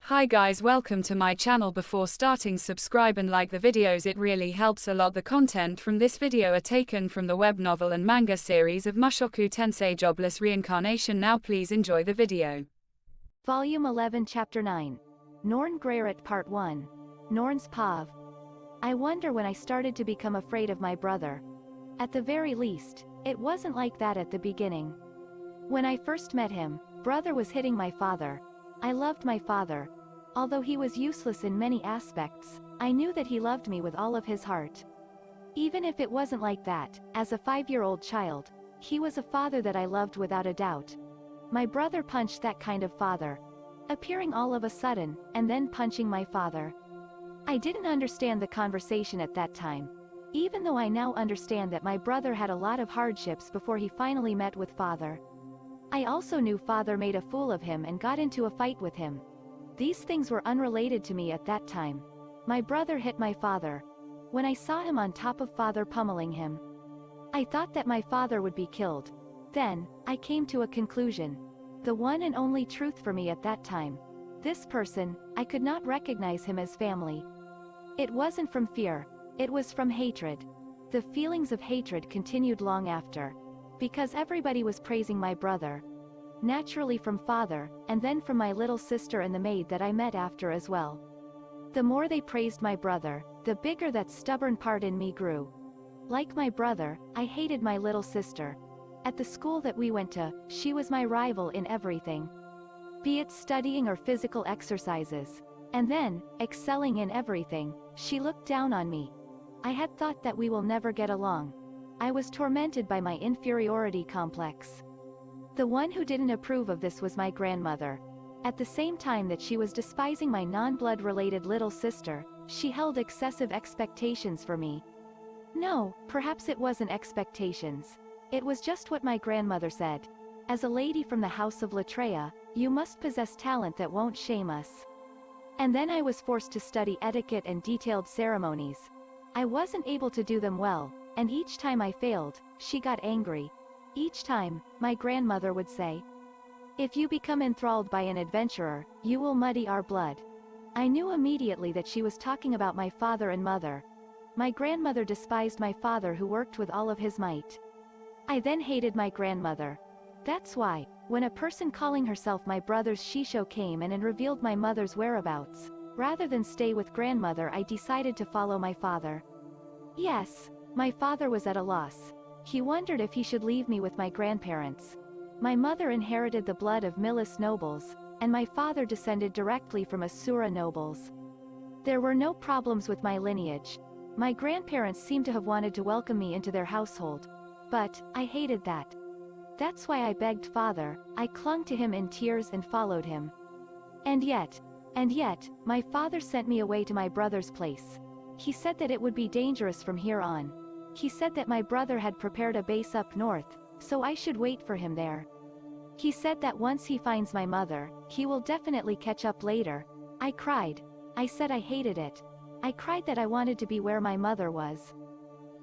Hi guys, welcome to my channel. Before starting, subscribe and like the videos, it really helps a lot. The content from this video are taken from the web novel and manga series of Mushoku Tensei Jobless Reincarnation. Now please enjoy the video. Volume 11 Chapter 9. Norn Grarit Part 1. Norn's Pav. I wonder when I started to become afraid of my brother. At the very least, it wasn't like that at the beginning. When I first met him, brother was hitting my father. I loved my father. Although he was useless in many aspects, I knew that he loved me with all of his heart. Even if it wasn't like that, as a 5-year-old child, he was a father that I loved without a doubt. My brother punched that kind of father. Appearing all of a sudden, and then punching my father. I didn't understand the conversation at that time. Even though I now understand that my brother had a lot of hardships before he finally met with father. I also knew father made a fool of him and got into a fight with him. These things were unrelated to me at that time. My brother hit my father. When I saw him on top of father pummeling him, I thought that my father would be killed. Then, I came to a conclusion. The one and only truth for me at that time. This person, I could not recognize him as family. It wasn't from fear, it was from hatred. The feelings of hatred continued long after. Because everybody was praising my brother. Naturally from father, and then from my little sister and the maid that I met after as well. The more they praised my brother, the bigger that stubborn part in me grew. Like my brother, I hated my little sister. At the school that we went to, she was my rival in everything. Be it studying or physical exercises. And then, excelling in everything, she looked down on me. I had thought that we will never get along. I was tormented by my inferiority complex. The one who didn't approve of this was my grandmother. At the same time that she was despising my non-blood related little sister, she held excessive expectations for me. No, perhaps it wasn't expectations. It was just what my grandmother said. As a lady from the house of Latreia, you must possess talent that won't shame us. And then I was forced to study etiquette and detailed ceremonies. I wasn't able to do them well, and each time I failed, she got angry. Each time, my grandmother would say, "If you become enthralled by an adventurer, you will muddy our blood." I knew immediately that she was talking about my father and mother. My grandmother despised my father who worked with all of his might. I then hated my grandmother. That's why, when a person calling herself my brother's Shisho came in and revealed my mother's whereabouts, rather than stay with grandmother, I decided to follow my father. Yes, my father was at a loss. He wondered if he should leave me with my grandparents. My mother inherited the blood of Milis nobles, and my father descended directly from Asura nobles. There were no problems with my lineage. My grandparents seemed to have wanted to welcome me into their household. But, I hated that. That's why I begged father, I clung to him in tears and followed him. And yet, my father sent me away to my brother's place. He said that it would be dangerous from here on. He said that my brother had prepared a base up north, so I should wait for him there. He said that once he finds my mother, he will definitely catch up later. I cried. I said I hated it. I cried that I wanted to be where my mother was.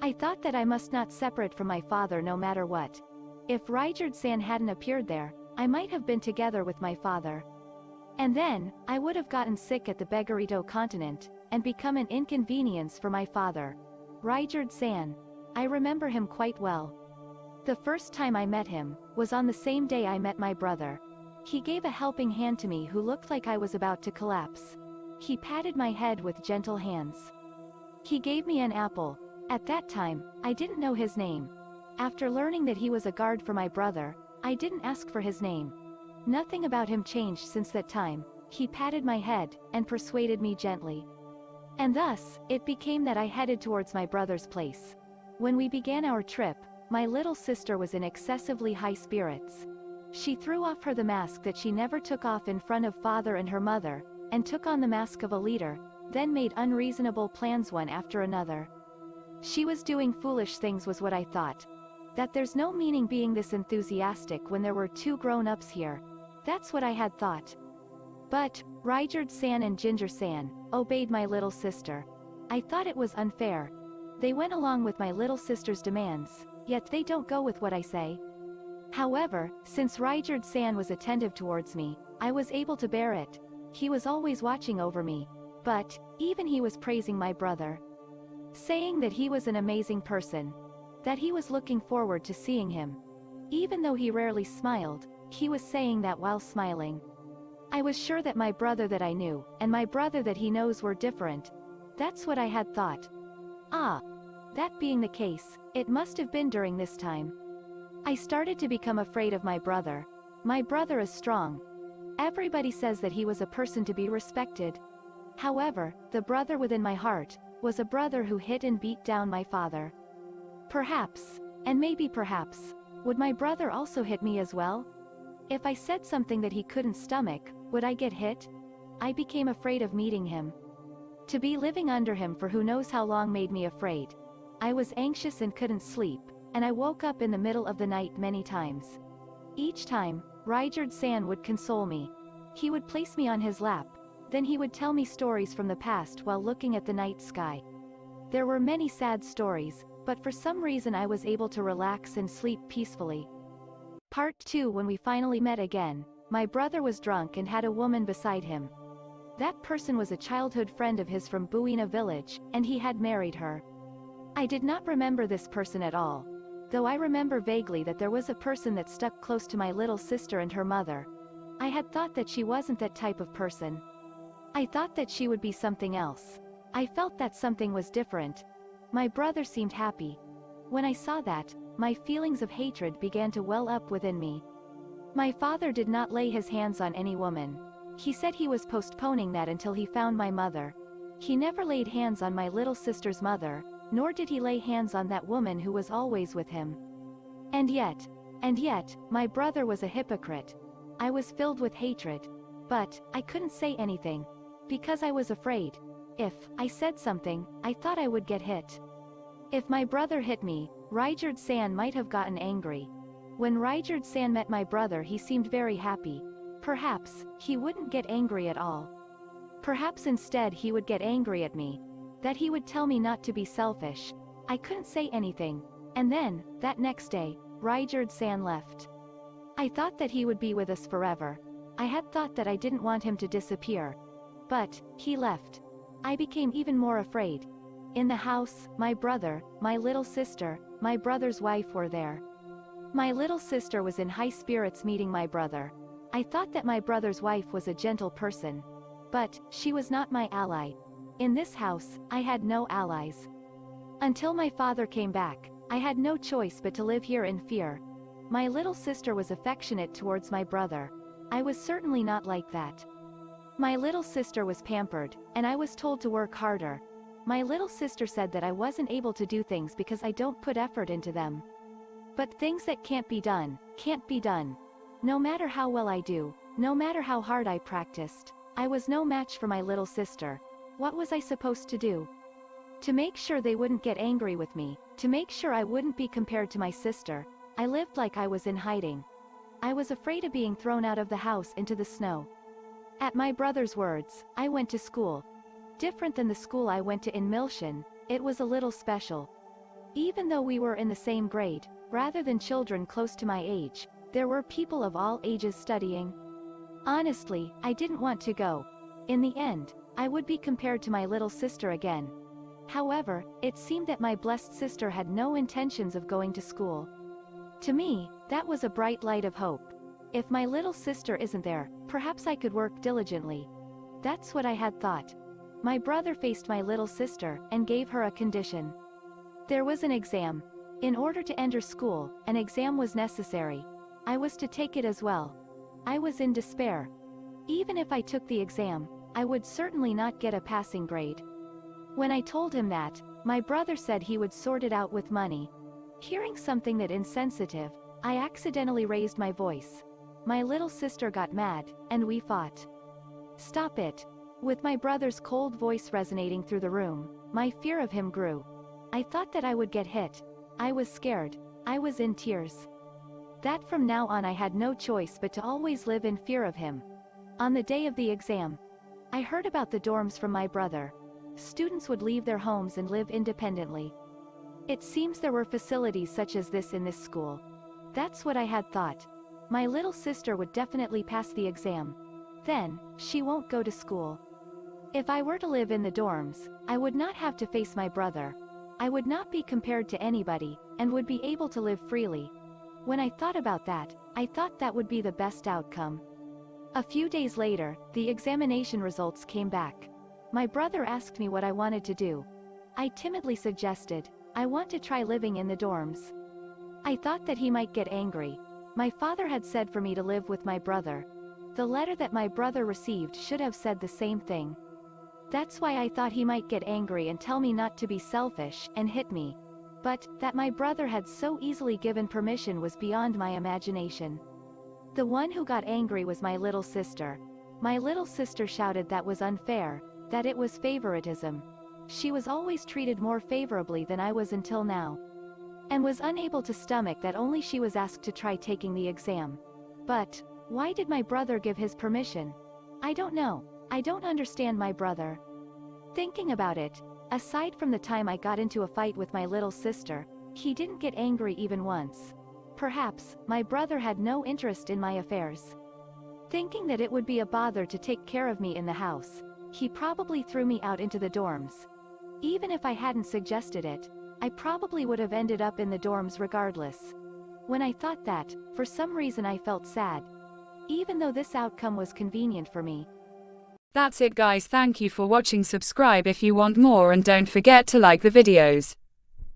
I thought that I must not separate from my father no matter what. If Raijard-san hadn't appeared there, I might have been together with my father. And then, I would have gotten sick at the Begarito continent, and become an inconvenience for my father. Raijard-san. I remember him quite well. The first time I met him, was on the same day I met my brother. He gave a helping hand to me who looked like I was about to collapse. He patted my head with gentle hands. He gave me an apple. At that time, I didn't know his name. After learning that he was a guard for my brother, I didn't ask for his name. Nothing about him changed since that time. He patted my head, and persuaded me gently. And thus, it became that I headed towards my brother's place. When we began our trip, my little sister was in excessively high spirits. She threw off the mask that she never took off in front of father and her mother, and took on the mask of a leader, then made unreasonable plans one after another. She was doing foolish things was what I thought. That there's no meaning being this enthusiastic when there were two grown-ups here. That's what I had thought. But, Raijard-san and Ginger-san, obeyed my little sister. I thought it was unfair. They went along with my little sister's demands, yet they don't go with what I say. However, since Raijard-san was attentive towards me, I was able to bear it. he was always watching over me. But, even he was praising my brother. Saying that he was an amazing person. That he was looking forward to seeing him. Even though he rarely smiled, he was saying that while smiling. I was sure that my brother that I knew, and my brother that he knows were different. That's what I had thought. Ah. That being the case, it must have been during this time. I started to become afraid of my brother. My brother is strong. Everybody says that he was a person to be respected. However, the brother within my heart, was a brother who hit and beat down my father. Perhaps, and maybe perhaps, would my brother also hit me as well? If I said something that he couldn't stomach, would I get hit? I became afraid of meeting him. To be living under him for who knows how long made me afraid. I was anxious and couldn't sleep, and I woke up in the middle of the night many times. Each time, Rudeus would console me. He would place me on his lap, then he would tell me stories from the past while looking at the night sky. There were many sad stories, but for some reason I was able to relax and sleep peacefully. Part 2. When we finally met again, my brother was drunk and had a woman beside him. That person was a childhood friend of his from Buena village, and he had married her. I did not remember this person at all, though I remember vaguely that there was a person that stuck close to my little sister and her mother. I had thought that she wasn't that type of person. I thought that she would be something else. I felt that something was different. My brother seemed happy. When I saw that, my feelings of hatred began to well up within me. My father did not lay his hands on any woman. He said he was postponing that until he found my mother. He never laid hands on my little sister's mother, nor did he lay hands on that woman who was always with him. And yet, my brother was a hypocrite. I was filled with hatred. But, I couldn't say anything. Because I was afraid. If I said something, I thought I would get hit. If my brother hit me, Rudeus might have gotten angry. When Rudeus met my brother he seemed very happy. Perhaps, he wouldn't get angry at all. Perhaps instead he would get angry at me. That he would tell me not to be selfish. I couldn't say anything. And then, that next day, Rudeus left. I thought that he would be with us forever. I had thought that I didn't want him to disappear. But, he left. I became even more afraid. In the house, my brother, my little sister, my brother's wife were there. My little sister was in high spirits meeting my brother. I thought that my brother's wife was a gentle person. But, she was not my ally. In this house, I had no allies. Until my father came back, I had no choice but to live here in fear. My little sister was affectionate towards my brother. I was certainly not like that. My little sister was pampered, and I was told to work harder. My little sister said that I wasn't able to do things because I don't put effort into them. But things that can't be done, can't be done. No matter how well I do, no matter how hard I practiced, I was no match for my little sister. What was I supposed to do? To make sure they wouldn't get angry with me, to make sure I wouldn't be compared to my sister, I lived like I was in hiding. I was afraid of being thrown out of the house into the snow. At my brother's words, I went to school. Different than the school I went to in Milshan, it was a little special. Even though we were in the same grade, rather than children close to my age, there were people of all ages studying. Honestly, I didn't want to go. In the end, I would be compared to my little sister again. However, it seemed that my blessed sister had no intentions of going to school. To me, that was a bright light of hope. If my little sister isn't there, perhaps I could work diligently. That's what I had thought. My brother faced my little sister, and gave her a condition. There was an exam. In order to enter school, an exam was necessary. I was to take it as well. I was in despair. Even if I took the exam, I would certainly not get a passing grade. When I told him that, my brother said he would sort it out with money. Hearing something that insensitive, I accidentally raised my voice. My little sister got mad, and we fought. Stop it. With my brother's cold voice resonating through the room, my fear of him grew. I thought that I would get hit. I was scared. I was in tears. That from now on I had no choice but to always live in fear of him. On the day of the exam, I heard about the dorms from my brother. Students would leave their homes and live independently. It seems there were facilities such as this in this school. That's what I had thought. My little sister would definitely pass the exam. Then, she won't go to school. If I were to live in the dorms, I would not have to face my brother. I would not be compared to anybody, and would be able to live freely. When I thought about that, I thought that would be the best outcome. A few days later, the examination results came back. My brother asked me what I wanted to do. I timidly suggested, I want to try living in the dorms. I thought that he might get angry. My father had said for me to live with my brother. The letter that my brother received should have said the same thing. That's why I thought he might get angry and tell me not to be selfish, and hit me. But, that my brother had so easily given permission was beyond my imagination. The one who got angry was my little sister. My little sister shouted that was unfair, that it was favoritism. She was always treated more favorably than I was until now. And was unable to stomach that only she was asked to try taking the exam. But, why did my brother give his permission? I don't know. I don't understand my brother. Thinking about it, aside from the time I got into a fight with my little sister, he didn't get angry even once. Perhaps, my brother had no interest in my affairs. Thinking that it would be a bother to take care of me in the house, he probably threw me out into the dorms. Even if I hadn't suggested it, I probably would have ended up in the dorms regardless. When I thought that, for some reason I felt sad. Even though this outcome was convenient for me. That's it guys, thank you for watching. Subscribe if you want more and don't forget to like the videos.